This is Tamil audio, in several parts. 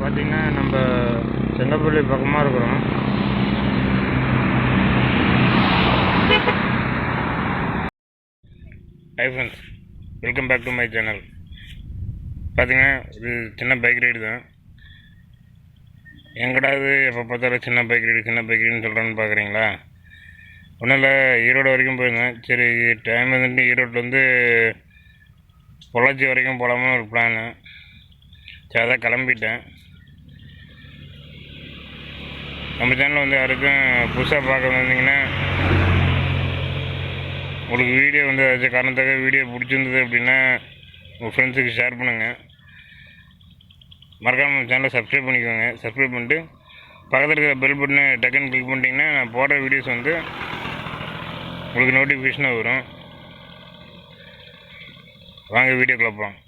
பார்த்திங்கன்னா நம்ம செங்கப்பள்ளி பக்கமாக இருக்கிறோம். Hi friends, welcome back to my channel. பார்த்திங்கன்னா இது சின்ன பைக் ரைடு தான். எங்கடாவது எப்போ பார்த்தாலும் சின்ன பைக் ரைடுன்னு சொல்கிறேன்னு பார்க்குறீங்களா? ஒன்றும் இல்லை, ஈரோடு வரைக்கும் போயிருந்தேன். சரி, டைம் வந்துட்டு ஈரோட்டிலேருந்து பொள்ளாச்சி வரைக்கும் போகலாம்னு ஒரு பிளானு. சரி, அதான் கிளம்பிட்டேன். நம்ம சேனலில் வந்து யாருக்கும் புதுசாக பார்க்க வந்தீங்கன்னா உங்களுக்கு வீடியோ வந்து ஏதாச்சும் காரணத்தாக வீடியோ பிடிச்சிருந்தது அப்படின்னா உங்கள் ஃப்ரெண்ட்ஸுக்கு ஷேர் பண்ணுங்கள். மறக்காமல் நம்ம சேனலை சப்ஸ்கிரைப் பண்ணிக்கோங்க. சப்ஸ்கிரைப் பண்ணிட்டு பக்கத்தில் இருக்கிற பெல் பட்டனை டக்குன்னு கிளிக் பண்ணிட்டீங்கன்னா நான் போடுற வீடியோஸ் வந்து உங்களுக்கு நோட்டிஃபிகேஷனாக வரும். வாங்க வீடியோக்குள்ள போகலாம்.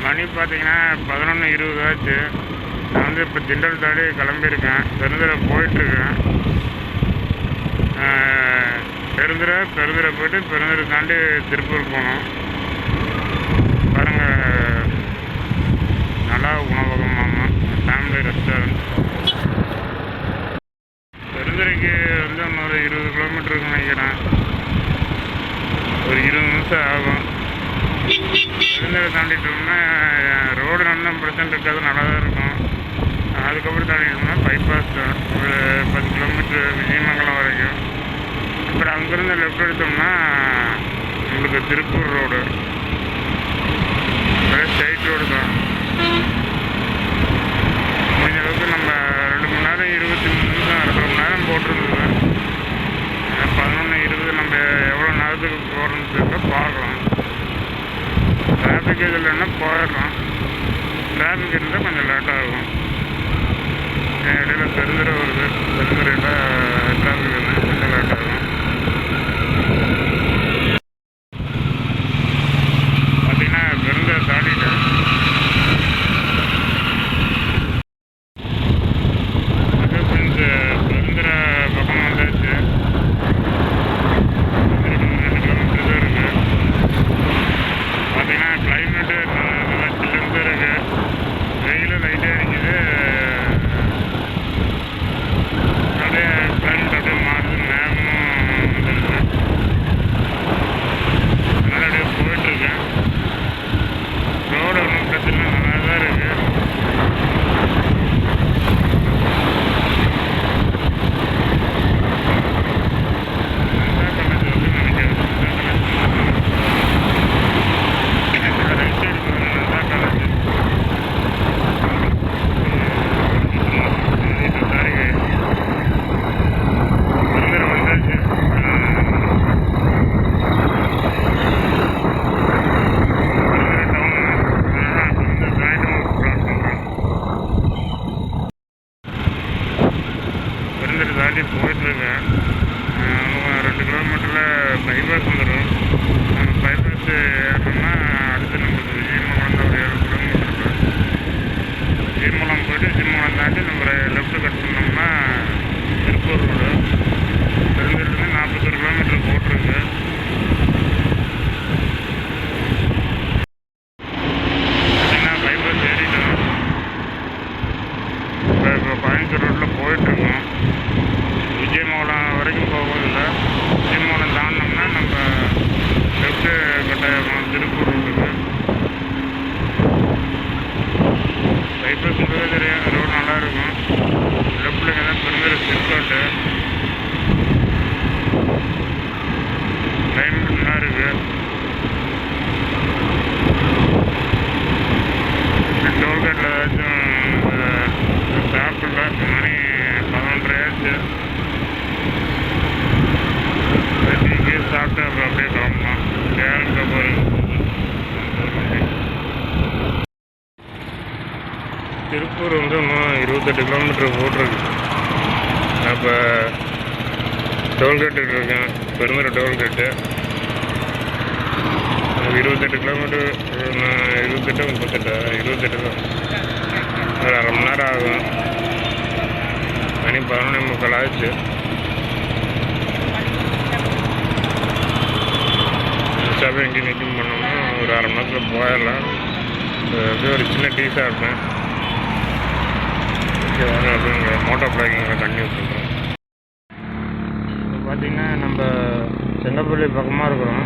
மணி பார்த்தீங்கன்னா 11:20 ஆச்சு. நான் வந்து இப்போ திண்டல் தாண்டி கிளம்பியிருக்கேன். பெருந்துறை போயிட்டுருக்கேன். பெருந்துறை போய்ட்டு பெருந்துறை தாண்டி திருப்பூர் போகணும். பாருங்கள், நல்லா உணவகமாமா, ஃபேமிலி ரெஸ்டாரண்ட். பெருந்துறைக்கு வந்து இன்னொரு 20 கிலோமீட்டருக்கு நினைக்கிறேன். ஒரு 20 நிமிஷம் ஆகும். பெருந்துறை தாண்டிட்டோம்னா ரோடு நல்ல பிரச்சனை இருக்காது, நல்லா தான் இருக்கும். அதுக்கப்புறம் தாண்டிட்டோம்னா பைபாஸ் தான், ஒரு 10 கிலோமீட்டர் விஜயமங்கலம் வரைக்கும். அப்புறம் அங்கேருந்து லெஃப்ட் எடுத்தோம்னா உங்களுக்கு திருப்பூர் ரோடு, ஸ்ட்ரைட் ரோடு தான். முடிஞ்ச அளவுக்கு நம்ம 2 மணி நேரம் 23 நிமிஷம் 2 மணி நேரம் போட்டிருந்தது. 11:20 நம்ம எவ்வளோ நேரத்துக்கு போகிறோன்னு சொல்லிட்டு பார்க்கலாம். டிராஃபிக் இல்லைன்னா போயிடலாம். டிராஃபிக் இருந்தால் கொஞ்சம் லேட் ஆகும். இடையில பெருந்துறை வருது, பெருந்துறையில் டிராஃபிக் இருந்தால் கொஞ்சம் லேட் ஆகும். பார்த்தீங்கன்னா பெருந்துறை தாண்டிட்டேன். அது ஃப்ரெண்ட்ஸு பெருந்துறை பக்கம் வந்தாச்சு. 2 கிலோமீட்டர் தான் இருக்குது. பார்த்தீங்கன்னா கிளைமேட்டு நல்லா சில்லுன்னு இருக்குது. வெயில் லைட்டாக அடிக்குது. அப்படியே தாண்டி போயிட்டுருக்கேன். 2 கிலோமீட்டரில் பைபாஸ் வந்துடும். நம்ம பைபாஸ் ஏறணும்னா அடுத்து நம்மளுக்கு விஜயமங்கலம் தான் ஒரு 7 கிலோமீட்டர். விஜயமங்கலம் போய்ட்டு விஜயமங்கலம் தாண்டி நம்ம லெஃப்ட்டு கட் பண்ணோம்னா திருப்பூர் ரோடு. பெருந்திலிருந்து 41 கிலோமீட்டர் போட்டிருக்கு. பார்த்தீங்கன்னா பைபாஸ் ஏறிட்டோம். இப்போ கோயம்புத்தூர் ரோட்டில் போயிட்டுருக்கோம். விஜயமங்கலம் வரைக்கும் போகுதில்லை. விஜயமங்கலம் தாண்டினோம்னா நம்ம லெஃப்ட்டு கட்டாயம் திருப்பூர் ரோட்டுக்கு. பைபாஸ்ன்றதே தெரியும், ரோடு நல்லாயிருக்கும். லெஃப்டில் இங்கே தான் பெருந்திர சிற்காட்டு. கிளைமேட் நல்லா இருக்குது. டோல்கேட்டில் ஏதாச்சும் சாப்பிடல, மணி 11:30 ஆச்சு. இங்கே சாப்பிட்டு அப்புறம் அப்படியே கிளம்பலாம். கேரளா போகிறேன். திருப்பூர் வந்து இன்னும் 28 கிலோமீட்டர் போட்டிருக்கு. அப்போ டோல்கேட்டு இருக்கேன், பெருந்திர டோல்கேட்டு. 28 கிலோமீட்டர், 28 28 தான். ஒரு 1/2 மணி நேரம் ஆகும். மணி 11:45 ஆச்சு. ஸ்டாப்பில் எங்கேயும் நிற்கும் பண்ணோம்னா ஒரு 1/2 மணி நேரத்தில் போயிடலாம். அப்படியே ஒரு சின்ன டீ சாப்பிட்டேன். அப்படியே மோட்டோ பிளாக்கிங்கில் கண்டினியூ பண்ணுறோம். இப்போ பார்த்திங்கன்னா நம்ம செங்கப்பள்ளி பக்கமாக இருக்கிறோம்.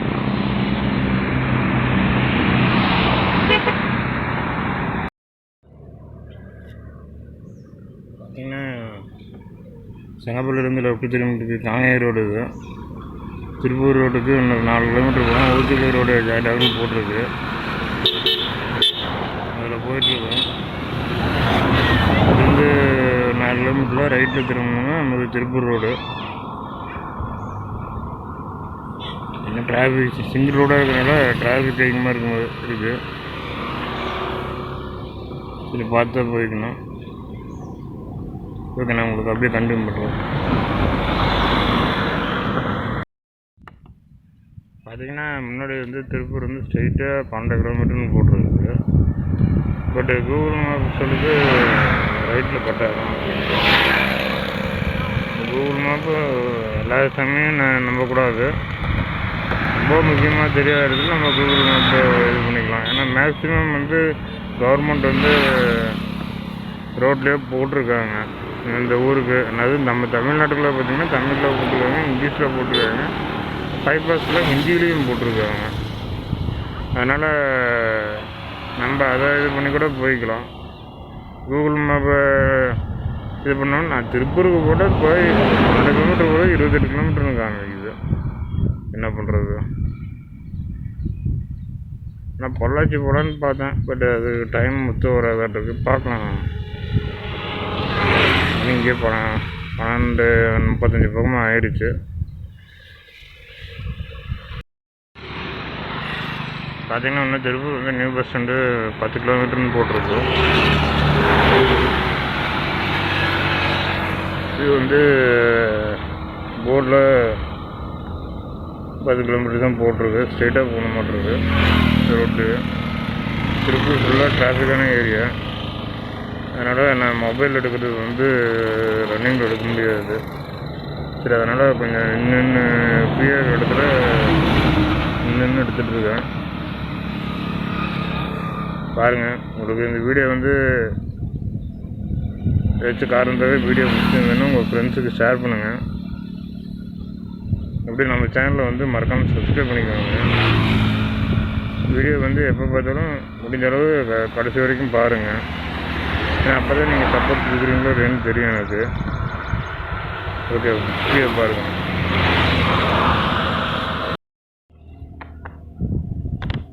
பார்த்திங்கன்னா செங்கப்பள்ளியிலேருந்து லெஃப்ட் திரும்பிட்டு காங்கேயம் ரோடு இது. திருப்பூர் ரோட்டுக்கு இன்னொரு 4 கிலோமீட்டர் போனால் ஊத்துக்குளி ரோடு ஜாயிண்ட் ஆகுன்னு போட்டிருக்கு. அதில் போயிட்டுருக்கோம். இருந்து 4 கிலோமீட்டரில் ரைட்டில் திரும்பணும்னா நமக்கு திருப்பூர் ரோடு. என்ன டிராஃபிக் சிங்கிள் ரோடாக இருக்கிறனால டிராஃபிக் அதிகமாக இருக்குது. சரி பார்த்து போய்க்கணும். ஓகே, நான் உங்களுக்கு அப்படியே கண்டினியூ பண்ணுறேன். பார்த்தீங்கன்னா முன்னாடி வந்து திருப்பூர் வந்து ஸ்ட்ரெயிட்டாக 12 கிலோமீட்டர்னு போட்டிருக்கு. பட் கூகுள் மேப் சொல்லுது ரைட்டில் கட்டாகும். கூகுள் மேப்பு எல்லா சமயம் நம்பக்கூடாது. ரொம்ப முக்கியமாக தெரியாத இடத்துல நம்ம கூகுள் மேப்பை இது பண்ணிக்கலாம். ஏன்னா மேக்ஸிமம் வந்து கவர்மெண்ட் வந்து ரோட்லேயே போட்டிருக்காங்க இந்த ஊருக்கு. அதாவது நம்ம தமிழ்நாட்டுக்குள்ளே பார்த்திங்கன்னா தமிழில் போட்டிருக்காங்க, இங்கிலீஷில் போட்டிருக்காங்க, பைபாஸில் ஹிந்திலையும் போட்டிருக்காங்க. அதனால் நம்ம அதை இது பண்ணி கூட போய்க்கலாம். கூகுள் மேப்பை இது பண்ணோன்னு நான் திருப்பூருக்கு போட்டால் போய் 2 கிலோமீட்டர் போய் 28 கிலோமீட்டர்னு காமிக்குது. என்ன பண்ணுறது? நான் பொள்ளாச்சி போகலான்னு பார்த்தேன். பட் அது டைம் ஒத்து வராதாட்டுருக்கு. பார்க்கலாம். இங்கே 12:35 பக்கமாக ஆயிடுச்சு. பார்த்தீங்கன்னா இன்னும் திருப்பூர் வந்து நியூ பஸ் ஸ்டாண்டு 10 கிலோமீட்டர்னு போட்டிருக்கு. இது வந்து போர்டில் 10 கிலோமீட்டர் தான் போட்டிருக்கு. ஸ்ட்ரெயிட்டாக போன மாட்டிருக்கு ரோட்டு. திருப்பூர் ஃபுல்லாக டிராஃபிக்கான ஏரியா. அதனால் நான் மொபைல் எடுக்கிறது வந்து ரன்னிங்கில் எடுக்க முடியாது. சரி, அதனால் கொஞ்சம் இன்னும் ஃப்ரீயாக இடத்துல இன்னும் எடுத்துகிட்ருக்கேன். பாருங்கள், உங்களுக்கு இந்த வீடியோ வந்து ஏதாச்சும் காரணத்தாகவே வீடியோ பிடிச்சிருந்தேன்னா உங்கள் ஃப்ரெண்ட்ஸுக்கு ஷேர் பண்ணுங்கள். அப்படி நம்ம சேனலில் வந்து மறக்காமல் சப்ஸ்கிரைப் பண்ணிக்கோங்க. வீடியோ வந்து எப்போ பார்த்தாலும் முடிஞ்ச அளவு கடைசி வரைக்கும் பாருங்கள். ஏன்னா அப்போ தான் நீங்கள் சப்போர்ட் கொடுக்குறீங்களோ இல்லைன்னு தெரியும் எனக்கு. ஓகே, வீடியோ பாருங்கள்.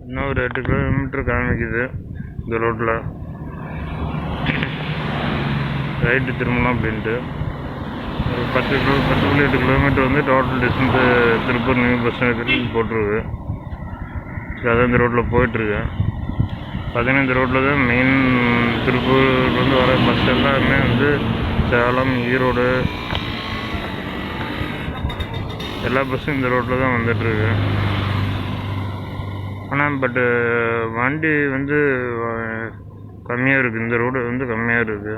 இன்னும் ஒரு 8 கிலோமீட்டர் காமிக்குது இந்த ரோட்டில். ரைட்டு திரும்பலாம் அப்படின்ட்டு ஒரு 10.8 கிலோமீட்டர் வந்து total distance Tiruppur new bus stand போட்டிருக்கு. சரி, அதான் இந்த ரோட்டில் போயிட்டுருக்கேன். பார்த்தீங்கன்னா இந்த ரோட்டில் தான் மெயின் திருப்பூர்லேருந்து வர பஸ் எல்லாமே வந்து சேலம், ஈரோடு, எல்லா பஸ்ஸும் இந்த ரோட்டில் தான் வந்துட்டுருக்கு. ஆனால் பட்டு வண்டி வந்து கம்மியாக இருக்குது. இந்த ரோடு வந்து கம்மியாக இருக்குது.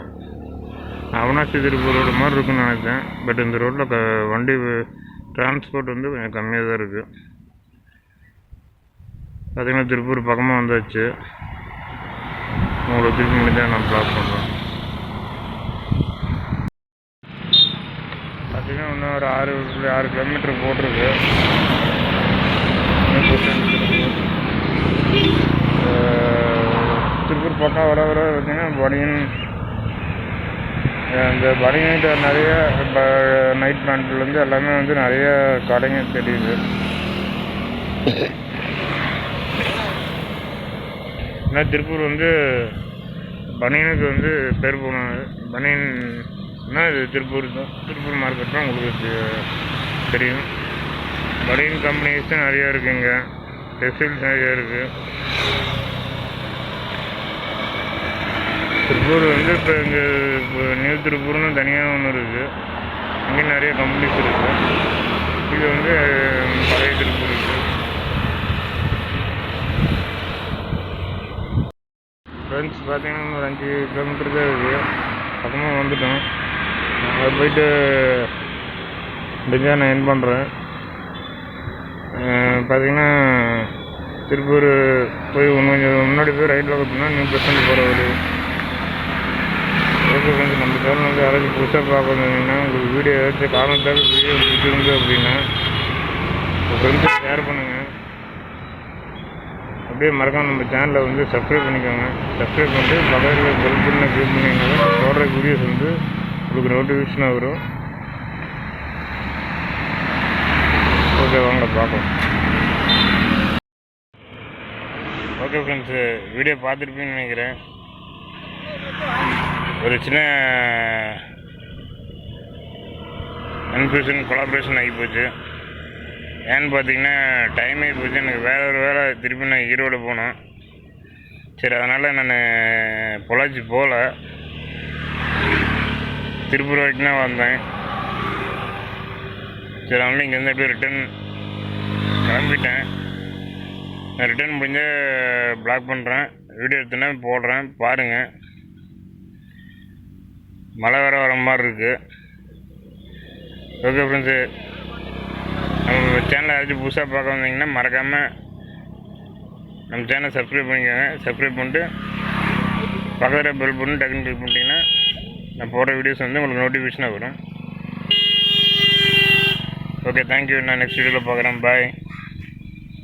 அவனாசி திருப்பூர் ரோடு மாதிரி இருக்குன்னு நினைச்சேன். பட் இந்த ரோட்டில் வண்டி டிரான்ஸ்போர்ட் வந்து கொஞ்சம் கம்மியாக தான் இருக்குது. பார்த்திங்கன்னா திருப்பூர் பக்கமாக வந்தாச்சு. உங்களை திருப்பி முடிஞ்சால் நான் ப்ளாக் பண்ணுறேன். பார்த்திங்கன்னா இன்னும் ஒரு 6 கிலோமீட்டர் போட்டிருக்கு. திருப்பூர் பக்கம் வர பார்த்திங்கன்னா பனியன், இந்த பனியன்கிட்ட நிறைய நைட் பேண்ட்லேருந்து எல்லாமே வந்து நிறைய கடைங்க தெரியுது. ஏன்னா திருப்பூர் வந்து பனியனுக்கு வந்து பேர் போனாங்க. பனியன்னா இது திருப்பூர் தான், திருப்பூர் மார்க்கெட் தான் உங்களுக்கு தெரியும். பனியன் கம்பெனிஸ் தான் நிறையா இருக்குங்க. டெக்ஸ்டைல்ஸ் நிறையா இருக்குது. திருப்பூர் வந்து இப்போ இங்கே நியூ திருப்பூர்னு தனியாக ஒன்று இருக்குது. இங்கே நிறைய கம்பெனிஸ் இருக்குது. இது வந்து பழைய திருப்பூர் இருக்குது. ஃப்ரெண்ட்ஸ் பார்த்திங்கன்னா ஒரு 5 கிலோமீட்டர் தான் இருக்குது. பக்கமாக வந்துட்டோம். அதை போயிட்டு முடிஞ்சால் நான் என் பண்ணுறேன். பார்த்திங்கன்னா திருப்பூர் போய் கொஞ்சம் முன்னாடி போய் ரைட்டில் பார்த்தோம்னா நியூ பஸ் ஸ்டாண்ட் போகிற வழி. ஓகே ஃப்ரெண்ட்ஸ், நம்ம சேனல் வந்து யாராச்சும் புதுசாக பார்க்கணுன்னா உங்களுக்கு வீடியோ ஏதாச்சும் காரணத்தால் வீடியோ பிடிச்சிருந்து அப்படின்னா உங்கள் ஃப்ரெண்ட்ஸுக்கு ஷேர் பண்ணுங்கள். அப்படியே மறக்காம நம்ம சேனலை வந்து சப்ஸ்கிரைப் பண்ணிக்கோங்க. சப்ஸ்கிரைப் பண்ணிட்டு பக்கத்தில் பெல் பட்டனை கிளிக் பண்ணிங்கன்னா போடுற வீடியோஸ் வந்து உங்களுக்கு நோட்டிஃபிகேஷனாக வரும். ஓகே, வாங்க பார்க்கலாம். ஓகே ஃப்ரெண்ட்ஸு, வீடியோ பார்த்துருப்பீங்கன்னு நினைக்கிறேன். ஒரு சின்ன கன்ஃபியூஷன் கொலாபரேஷன் ஆகி போச்சு. ஏன்னு பார்த்தீங்கன்னா டைம் ஆகி போச்சு. எனக்கு வேறு ஒரு வேலை, திருப்பி நான் ஈரோடு போனேன். சரி, அதனால் நான் பொள்ளாச்சி போகல, திருப்பூர் வரைக்கும் தான் வந்தேன். சரி, அதனால் இங்கேருந்து அப்படியே ரிட்டன் கிளம்பிட்டேன். நான் ரிட்டன் முடிஞ்சால் ப்ளாக் பண்ணுறேன், வீடியோ எடுத்துனா போடுறேன், பாருங்கள். மழை வேறு வர மாதிரி இருக்குது. ஓகே ஃப்ரெண்ட்ஸு, நம்ம சேனலை யாராச்சும் புதுசாக பார்க்க வந்தீங்கன்னா மறக்காமல் நம்ம சேனலை சப்ஸ்கிரைப் பண்ணிக்கோங்க. சப்ஸ்கிரைப் பண்ணிட்டு பக்கத்தில் பெல் பண்ணி டக்குன்னு கிளிக் பண்ணிட்டீங்கன்னா நான் போடுற வீடியோஸ் வந்து உங்களுக்கு நோட்டிஃபிகேஷனாக வரும். Okay, thank you. நான் நெக்ஸ்ட் வீடியோவில் பார்க்குறேன். பாய்.